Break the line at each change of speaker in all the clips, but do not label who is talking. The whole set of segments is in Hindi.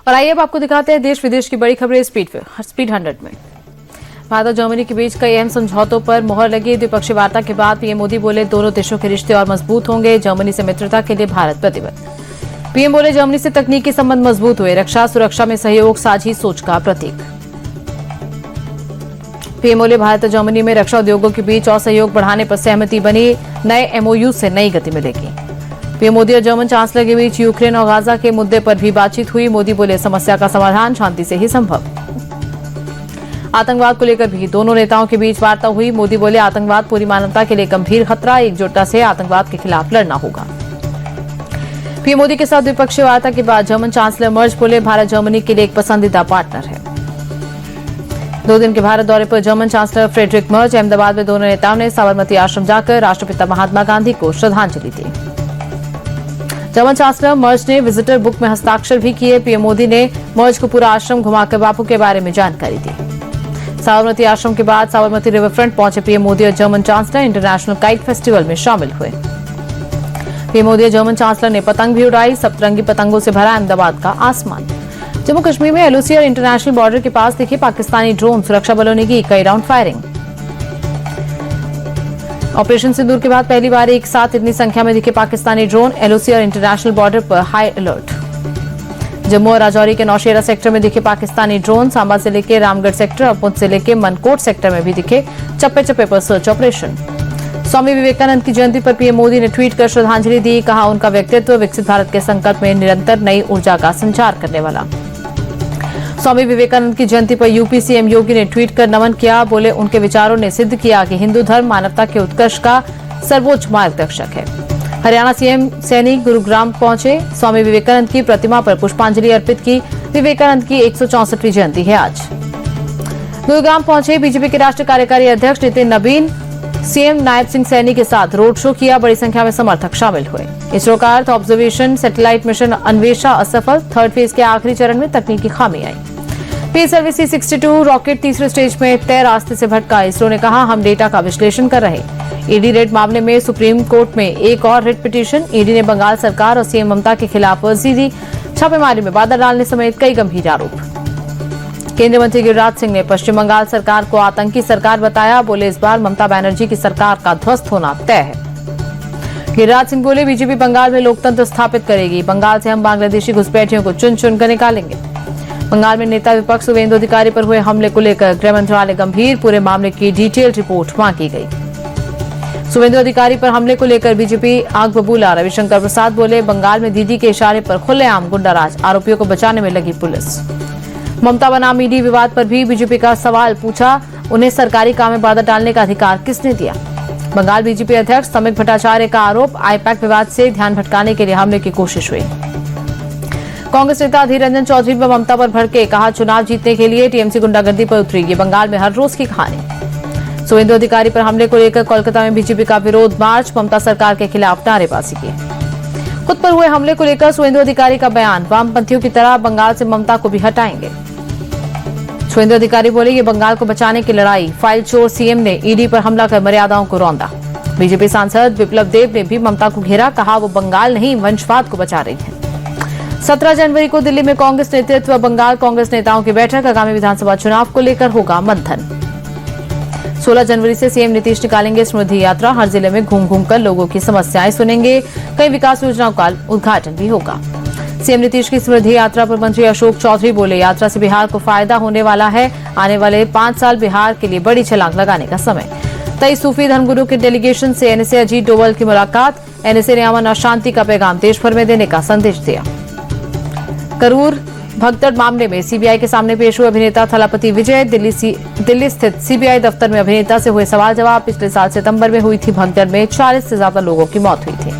और आइए अब आपको दिखाते हैं देश विदेश की बड़ी खबरें स्पीड 100 में। भारत और जर्मनी के बीच कई अहम समझौतों पर मुहर लगी। द्विपक्षीय वार्ता के बाद पीएम मोदी बोले दोनों देशों के रिश्ते और मजबूत होंगे। जर्मनी से मित्रता के लिए भारत प्रतिबद्ध। पीएम बोले जर्मनी से तकनीकी संबंध मजबूत हुए। रक्षा सुरक्षा में सहयोग साझी सोच का प्रतीक। पीएम बोले भारत और जर्मनी में रक्षा उद्योगों के बीच और सहयोग बढ़ाने पर सहमति बनी। नए एमओयू से नई गति मिलेगी। पीएम मोदी और जर्मन चांसलर के बीच यूक्रेन और गाजा के मुद्दे पर भी बातचीत हुई। मोदी बोले समस्या का समाधान शांति से ही संभव। आतंकवाद को लेकर भी दोनों नेताओं के बीच वार्ता हुई। मोदी बोले आतंकवाद पूरी मानवता के लिए गंभीर खतरा, एकजुटता से आतंकवाद के खिलाफ लड़ना होगा। पीएम मोदी के साथ द्विपक्षीय वार्ता के बाद जर्मन चांसलर मर्ज बोले भारत जर्मनी के लिए एक पसंदीदा पार्टनर है। 2 दिन के भारत दौरे पर German chancellor Friedrich Merz Ahmedabad में दोनों नेताओं ने साबरमती आश्रम जाकर राष्ट्रपिता महात्मा गांधी को श्रद्धांजलि दी। जर्मन चांसलर मर्ज ने विजिटर बुक में हस्ताक्षर भी किए। पीएम मोदी ने मर्ज को पूरा आश्रम घुमाकर बापू के बारे में जानकारी दी। साबरमती आश्रम के बाद साबरमती रिवर फ्रंट पहुंचे पीएम मोदी और German chancellor international kite festival में शामिल हुए। पीएम मोदी और जर्मन चांसलर ने पतंग भी उड़ाई। सप्तरंगी पतंगों से भरा अहमदाबाद का आसमान। जम्मू कश्मीर में एलओसी और इंटरनेशनल बॉर्डर के पास दिखे पाकिस्तानी ड्रोन। सुरक्षा बलों ने की कई राउंड फायरिंग। ऑपरेशन सिंदूर के बाद पहली बार एक साथ इतनी संख्या में दिखे पाकिस्तानी ड्रोन। एलओसी और इंटरनेशनल बॉर्डर पर हाई अलर्ट। जम्मू और राजौरी के नौशेरा सेक्टर में दिखे पाकिस्तानी ड्रोन। सांबा जिले के रामगढ़ सेक्टर और पुंछ जिले के मनकोट सेक्टर में भी दिखे चप्पे चप्पे पर सर्च ऑपरेशन। स्वामी विवेकानंद की जयंती पर पीएम मोदी ने ट्वीट कर श्रद्धांजलि दी। कहा उनका व्यक्तित्व विकसित भारत के संकल्प में निरंतर नई ऊर्जा का संचार करने वाला। स्वामी विवेकानंद की जयंती पर यूपी सीएम योगी ने ट्वीट कर नमन किया। बोले उनके विचारों ने सिद्ध किया कि हिंदू धर्म मानवता के उत्कर्ष का सर्वोच्च मार्गदर्शक है। हरियाणा सीएम सैनी गुरुग्राम पहुंचे। स्वामी विवेकानंद की प्रतिमा पर पुष्पांजलि अर्पित की। विवेकानंद की 164वीं जयंती है आज। गुरुग्राम पहुंचे बीजेपी के राष्ट्रीय कार्यकारी अध्यक्ष नितिन नबीन। सीएम नायब सिंह सैनी के साथ रोड शो किया। बड़ी संख्या में समर्थक शामिल हुए। इसरो का earth observation satellite mission Anvesha असफल। 3rd फेज के आखिरी चरण में तकनीकी खामी आई। PSLV C-62 रॉकेट तीसरे स्टेज में तय रास्ते से भटका। इसरो ने कहा हम डेटा का विश्लेषण कर रहे। ईडी रेड मामले में सुप्रीम कोर्ट में एक और रिट पिटीशन। ईडी ने बंगाल सरकार और सीएम ममता के खिलाफ अर्जी दी। छापेमारी में बाधा डालने समेत कई गंभीर आरोप। केंद्रीय मंत्री गिरिराज सिंह ने पश्चिम बंगाल सरकार को आतंकी सरकार बताया। बोले इस बार ममता बनर्जी की सरकार का ध्वस्त होना तय है। गिरिराज सिंह बोले बीजेपी बंगाल में लोकतंत्र स्थापित करेगी। बंगाल से हम बांग्लादेशी घुसपैठियों को चुन चुनकर निकालेंगे। बंगाल में नेता विपक्ष शुवेंदु अधिकारी पर हुए हमले को लेकर गृह मंत्रालय गंभीर। पूरे मामले की डिटेल्ड रिपोर्ट मांगी गई। शुवेंदु अधिकारी पर हमले को लेकर बीजेपी आग बबूला। रविशंकर प्रसाद बोले बंगाल में दीदी के इशारे पर खुलेआम गुंडाराज। आरोपियों को बचाने में लगी पुलिस। ममता बनाम ईडी विवाद पर भी बीजेपी का सवाल पूछा। उन्हें सरकारी काम में बाधा डालने का अधिकार किसने दिया। बंगाल बीजेपी अध्यक्ष समित भट्टाचार्य का आरोप आईपैक विवाद से ध्यान भटकाने के लिए हमले की कोशिश हुई। कांग्रेस नेता अधीर रंजन चौधरी व ममता पर भड़के। कहा चुनाव जीतने के लिए टीएमसी गुंडागर्दी पर उतरी। ये बंगाल में हर रोज की कहानी। शुवेंदु अधिकारी पर हमले को लेकर कोलकाता में बीजेपी का विरोध मार्च। ममता सरकार के खिलाफ नारेबाजी की। खुद पर हुए हमले को लेकर शुवेंदु अधिकारी का बयान। वामपंथियों की तरह बंगाल से ममता को भी हटाएंगे। शुवेंदु अधिकारी बोले ये बंगाल को बचाने की लड़ाई। फाइल चोर सीएम ने ईडी पर हमला कर मर्यादाओं को रौंदा। बीजेपी सांसद विप्लव देव ने भी ममता को घेरा। कहा वो बंगाल नहीं वंशवाद को बचा रही है। 17 जनवरी को दिल्ली में कांग्रेस नेतृत्व व बंगाल कांग्रेस नेताओं की बैठक। आगामी विधानसभा चुनाव को लेकर होगा मंथन। 16 जनवरी से सीएम नीतीश निकालेंगे समृद्धि यात्रा। हर जिले में घूम घूम कर लोगों की समस्याएं सुनेंगे। कई विकास योजनाओं का उद्घाटन भी होगा। सीएम नीतीश की समृद्धि यात्रा पर मंत्री अशोक चौधरी बोले यात्रा से बिहार को फायदा होने वाला है। आने वाले 5 साल बिहार के लिए बड़ी छलांग लगाने का समय। 23 सूफी धर्मगुरु के डेलीगेशन से एनएसए अजीत डोभाल की मुलाकात। एनएसए ने अमन और शांति का पैगाम देश भर में देने का संदेश दिया। करूर भगदड़ मामले में सीबीआई के सामने पेश हुए अभिनेता थलापति विजय। दिल्ली स्थित सीबीआई दफ्तर में अभिनेता से हुए सवाल जवाब। पिछले साल सितंबर में हुई थी भगदड़ में 40 से ज्यादा लोगों की मौत हुई थी।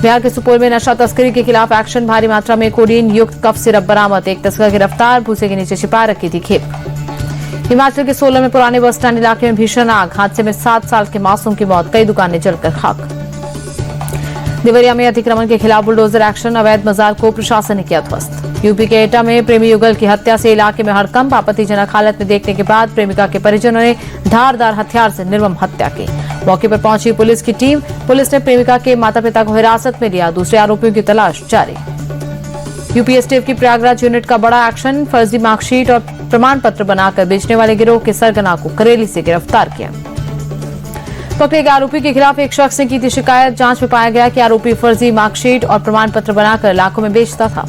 बिहार के सुपौल में नशा तस्करी के खिलाफ एक्शन। भारी मात्रा में कोडीन युक्त कफ सिरप बरामद। एक तस्कर गिरफ्तार। भूसे के नीचे छिपा रखी थी खेप। हिमाचल के सोलन में पुराने बस स्टैंड इलाके में भीषण आग। हादसे में 7 साल के मासूम की मौत। कई दुकानें जलकर खाक। देवरिया में अतिक्रमण के खिलाफ बुलडोजर एक्शन। अवैध मजार को प्रशासन ने किया ध्वस्त। यूपी के एटा में प्रेमी युगल की हत्या से इलाके में हड़कंप। आपत्तिजनक हालत में देखने के बाद प्रेमिका के परिजनों ने धारदार हथियार से निर्मम हत्या की। मौके पर पहुंची पुलिस की टीम। पुलिस ने प्रेमिका के माता पिता को हिरासत में लिया। दूसरे आरोपियों की तलाश जारी। यूपीएसटीएफ की प्रयागराज यूनिट का बड़ा एक्शन, फर्जी मार्कशीट और प्रमाण पत्र बनाकर बेचने वाले गिरोह के सरगना को करेली से गिरफ्तार किया। पकड़े गए आरोपी के खिलाफ एक शख्स ने की थी शिकायत। जांच में पाया गया कि आरोपी फर्जी मार्कशीट और प्रमाण पत्र बनाकर लाखों में बेचता था।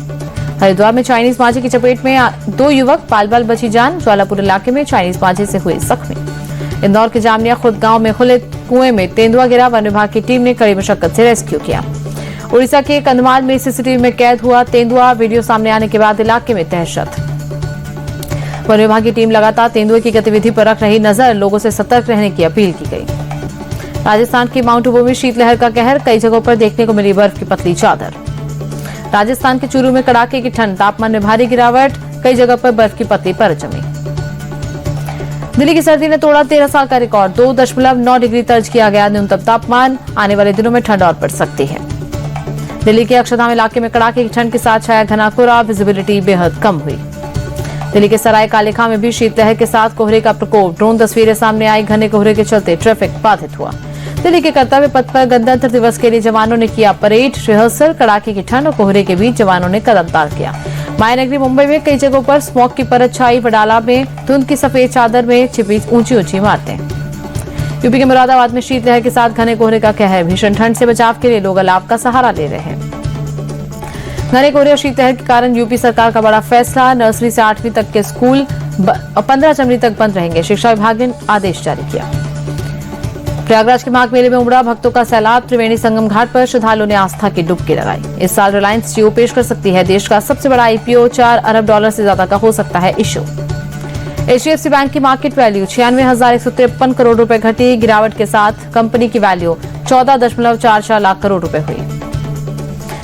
हरिद्वार में चाइनीज मांझे की चपेट में 2 युवक, पाल-बाल बची जान। ज्वालापुर इलाके में चाइनीज मांझे से हुए जख्मी। इंदौर के जामनिया खुर्द गांव में खुले कुएं में तेंदुआ गिरा। वन विभाग की टीम ने कड़ी मशक्कत से रेस्क्यू किया। उड़ीसा के कंधमाल में सीसीटीवी में कैद हुआ तेंदुआ। वीडियो सामने आने के बाद इलाके में दहशत। वन विभाग की टीम लगातार तेंदुए की गतिविधि पर रख रही नजर। लोगों से सतर्क रहने की अपील की गई। राजस्थान के माउंट आबू में शीतलहर का कहर, कई जगहों पर देखने को मिली बर्फ की पतली चादर। राजस्थान के चूरू में कड़ाके की ठंड, तापमान में भारी गिरावट, कई जगह पर बर्फ की पतली परत जमी। दिल्ली की सर्दी ने तोड़ा 13 साल का रिकॉर्ड, 2.9 डिग्री दर्ज किया गया न्यूनतम तापमान। आने वाले दिनों में ठंड और बढ़ सकती है। दिल्ली के अक्षरधाम इलाके में कड़ाके की ठंड के साथ छाया घना कोहरा, विजिबिलिटी बेहद कम हुई। दिल्ली के सराय कालेखां में भी शीतलहर के साथ कोहरे का प्रकोप, ड्रोन तस्वीरें सामने आई। घने कोहरे के चलते ट्रैफिक बाधित हुआ। दिल्ली के कर्तव्य पथ पर गणतंत्र दिवस के लिए जवानों ने किया परेड रिहर्सल। कड़ाके की ठंड और कोहरे के बीच जवानों ने कदमताल किया। मायानगरी मुंबई में कई जगहों पर स्मॉग की परत छाई। वडाला में धुंध की सफेद चादर में छिपी ऊंची ऊंची इमारतें। यूपी के मुरादाबाद में शीतलहर के साथ घने कोहरे का कहर, भीषण ठंड से बचाव के लिए लोग अलाव का सहारा ले रहे हैं। घने कोहरे और शीतलहर के कारण यूपी सरकार का बड़ा फैसला, नर्सरी से 8वीं तक के स्कूल 15 जनवरी तक बंद रहेंगे। शिक्षा विभाग ने आदेश जारी किया। प्रयागराज के माघ मेले में उमड़ा भक्तों का सैलाब। त्रिवेणी संगम घाट पर श्रद्धालुओं ने आस्था की डुबकी लगाई। इस साल रिलायंस जियो पेश कर सकती है देश का सबसे बड़ा आईपीओ। $4 अरब से ज्यादा का हो सकता है इशू। एचडीएफसी बैंक की मार्केट वैल्यू 96,153 करोड़ रुपए घटी। गिरावट के साथ कंपनी की वैल्यू 14.44 लाख करोड़ रुपए हुई।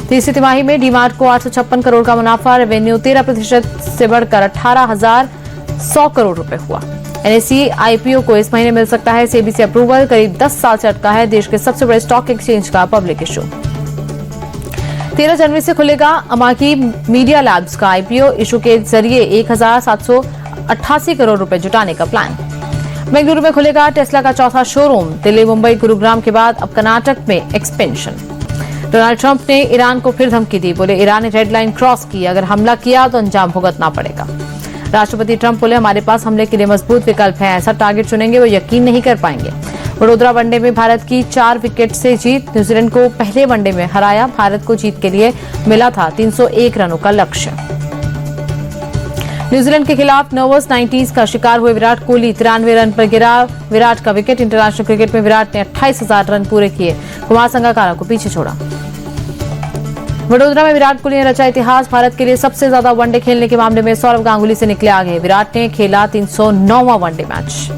तीसरी तिमाही में डीमार्ट को 856 करोड़ का मुनाफा। रेवेन्यू 13% से बढ़कर 18,100 करोड़ रुपए हुआ। एनएसई आईपीओ को इस महीने मिल सकता है सेबी से अप्रूवल। करीब 10 साल से अटका है देश के सबसे बड़े स्टॉक एक्सचेंज का पब्लिक इशू। 13 जनवरी से खुलेगा अमाकी मीडिया लैब्स का आईपीओ। इशू के जरिए 1,788 करोड़ रुपए जुटाने का प्लान। बेंगलुरु में खुलेगा टेस्ला का चौथा शोरूम। दिल्ली, मुंबई, गुरुग्राम के बाद अब कर्नाटक में एक्सपेंशन। डोनाल्ड ट्रंप ने ईरान को फिर धमकी दी। बोले ईरान ने रेड लाइन क्रॉस की, अगर हमला किया तो अंजाम भुगतना पड़ेगा। राष्ट्रपति ट्रंप बोले हमारे पास हमले के लिए मजबूत विकल्प है, ऐसा टारगेट चुनेंगे वो यकीन नहीं कर पाएंगे। वडोदरा वनडे में भारत की 4 विकेट से जीत। न्यूजीलैंड को पहले वनडे में हराया। भारत को जीत के लिए मिला था 301 रनों का लक्ष्य। न्यूजीलैंड के खिलाफ नर्वस 90s का शिकार हुए विराट कोहली 93 रन पर गिरा। विराट का विकेट। इंटरनेशनल क्रिकेट में विराट ने 28,000 रन पूरे किए। कुमार संगकारा को पीछे छोड़ा। वडोदरा में विराट कोहली ने रचा इतिहास। भारत के लिए सबसे ज्यादा वनडे खेलने के मामले में सौरव गांगुली से निकले आगे। विराट ने खेला 309वां वनडे मैच।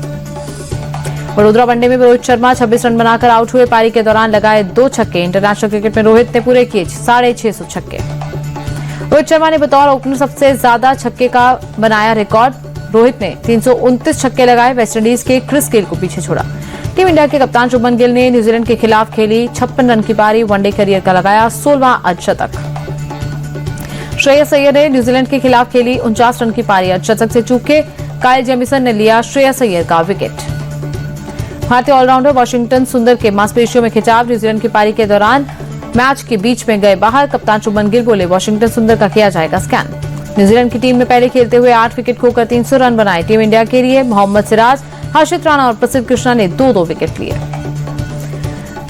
वडोदरा वनडे में रोहित शर्मा 26 रन बनाकर आउट हुए। पारी के दौरान लगाए 2 छक्के। इंटरनेशनल क्रिकेट में रोहित ने पूरे किए 650 छक्के। रोहित शर्मा ने बतौर ओपनर सबसे ज्यादा छक्के का बनाया रिकॉर्ड। रोहित ने 329 छक्के लगाए। वेस्टइंडीज के क्रिस गेल को पीछे छोड़ा। टीम इंडिया के कप्तान शुभमन गिल ने न्यूजीलैंड के खिलाफ खेली 56 रन की पारी। वनडे करियर का लगाया 16वां अर्धशतक। श्रेयस अय्यर ने न्यूजीलैंड के खिलाफ खेली 49 रन की पारी। अर्धशतक से चूक के काइल जेमिसन ने लिया श्रेयस अय्यर का विकेट। भारतीय ऑलराउंडर वाशिंगटन सुंदर के मांसपेशियों में खिंचाव। न्यूजीलैंड की पारी के दौरान मैच के बीच में गए बाहर। कप्तान शुभमन गिल बोले वाशिंगटन सुंदर का किया जाएगा स्कैन। न्यूजीलैंड की टीम ने पहले खेलते हुए 8 विकेट खोकर 300 रन बनाए। टीम इंडिया के लिए मोहम्मद सिराज, हर्षित राणा और प्रसिद्ध कृष्णा ने 2-2 विकेट लिए।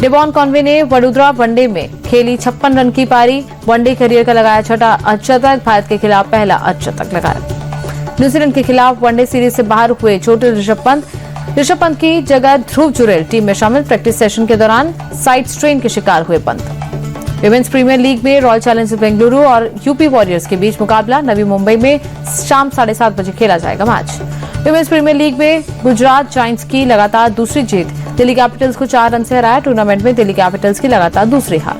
डेवॉन कॉनवे ने वडोदरा वनडे में खेली 56 रन की पारी। वनडे करियर का लगाया 6वां अर्धशतक। भारत के खिलाफ पहला अर्धशतक लगाया। न्यूजीलैंड के खिलाफ वनडे सीरीज से बाहर हुए चोटिल ऋषभ पंत की जगह ध्रुव जुरेल टीम में शामिल। प्रैक्टिस सेशन के दौरान साइड स्ट्रेन के शिकार हुए पंत। विमेंस प्रीमियर लीग में रॉयल चैलेंजर्स बेंगलुरु और यूपी वॉरियर्स के बीच मुकाबला। नवी मुंबई में शाम 7:30 बजे खेला जाएगा मैच। विमेंस प्रीमियर लीग में गुजरात जायंट्स की लगातार दूसरी जीत। दिल्ली कैपिटल्स को 4 रन से हराया। टूर्नामेंट में दिल्ली कैपिटल्स की लगातार दूसरी हार।